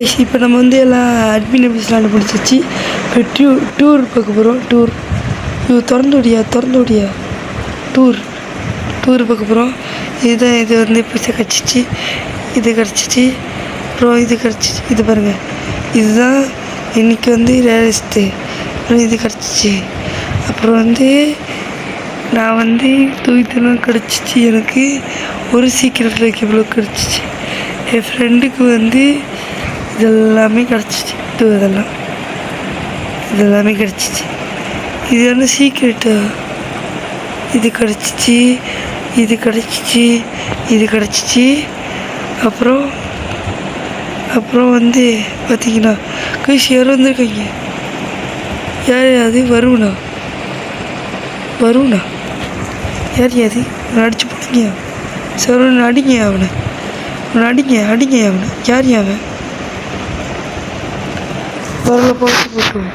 இப்போ நம்ம வந்து எல்லாம் அட்மின் ஆஃபீஸ்லாம் பிடிச்சிச்சு. இப்போ டூர் பார்க்க போகிறோம். டூர் திறந்து விடியா டூர் பார்க்க போகிறோம். இதுதான் இது வந்து இப்போ கிடச்சிச்சு. இது கிடச்சிச்சு. அப்புறம் இது கிடச்சிச்சு. இது பாருங்கள், இதுதான் இன்றைக்கி வந்து ரேரஸ்ட்டு. இது கிடச்சிச்சு. அப்புறம் வந்து நான் வந்து தூக்கித்தெல்லாம் கிடச்சிச்சு. எனக்கு ஒரு சீக்கிரம் இவ்வளோ கிடச்சிச்சு. என் ஃப்ரெண்டுக்கு வந்து இதெல்லாமே கிடச்சிச்சு. இதெல்லாமே கிடச்சிச்சு. இது வந்து சீக்ரெட்டு. இது கிடச்சிச்சு, இது கிடச்சிச்சு, இது கிடச்சிச்சு. அப்புறம் வந்து பார்த்தீங்கன்னா யாரும் வந்திருக்காங்க. யார் அது? வருவனா யார் அது? அடிச்சு போடுங்க. சரவணன் அடிங்க அவனை. அடிங்க அவனை. யார் அவன்? வரல போட்டுவோம்.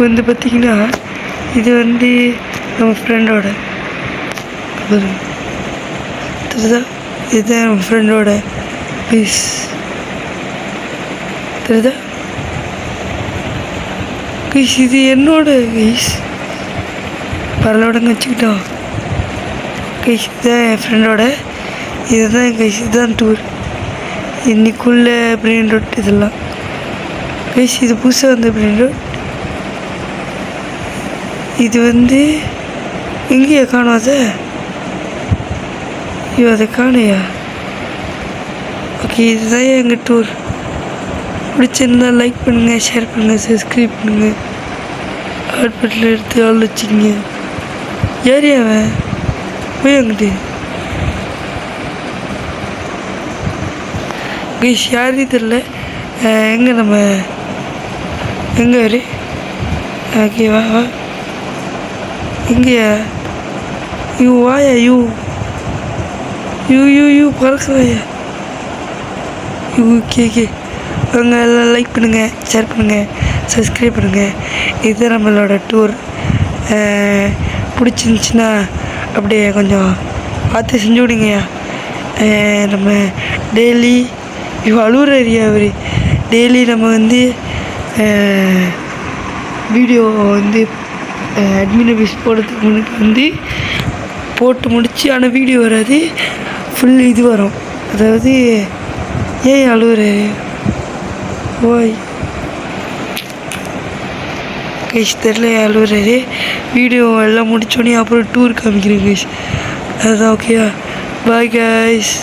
வந்து பார்த்திங்கன்னா இது வந்து நம்ம ஃப்ரெண்டோட தெரியுதா? இதுதான் நம்ம ஃப்ரெண்டோட பீஸ் தெரியுதா கைஸ்? இது என்னோட கைஸ். பரலோடங்க வச்சுக்கிட்டோம் கைஸ். இதுதான் என் ஃப்ரெண்டோட. இதுதான் கைஸ். இதுதான் டூர் இன்னைக்குள்ள பிரெயின் ரோட். இதெல்லாம் கைஸ் இது புதுசாக வந்த பிரெயின் ரோட். இது வந்து எங்கேயா காணும்? அதை காணையா? ஓகே, இதுதான் எங்கள் டூர். பிடிச்சிருந்தா லைக் பண்ணுங்கள், ஷேர் பண்ணுங்கள், சப்ஸ்கிரைப் பண்ணுங்கள், ஹாட் பட்டில் எடுத்து ஆள் வச்சுக்கிங்க. யார் அவன்? போய் அங்கிட்டு கைஸ் யாரையும் தெரில. எங்கே நம்ம எங்கே வரு? ஓகே வா எங்கேயா? வாயா பறக்குறாயா? கே அவங்க எல்லாம் லைக் பண்ணுங்கள், ஷேர் பண்ணுங்கள், சப்ஸ்கிரைப் பண்ணுங்கள். இது நம்மளோட டூர். பிடிச்சிருந்துச்சின்னா அப்படியே கொஞ்சம் பார்த்து செஞ்சு விடுங்கய்யா. நம்ம டெய்லி அழுகுறாரியா அவர். டெய்லி நம்ம வந்து வீடியோ வந்து அட்மின் ஆஃபீஸ் போடுறதுக்கு முன்னாடி வந்து போட்டு முடிச்சு, ஆனால் வீடியோ வராது, ஃபுல் இது வரும். அதாவது ஏன் அழுகுறாரு? ஓய் கைஸ் தெரில அழுகுறாரு. வீடியோ எல்லாம் முடிச்சோடனே அப்புறம் டூர் காமிக்கிறேன் கைஸ். அதுதான் ஓகேயா? Bye guys.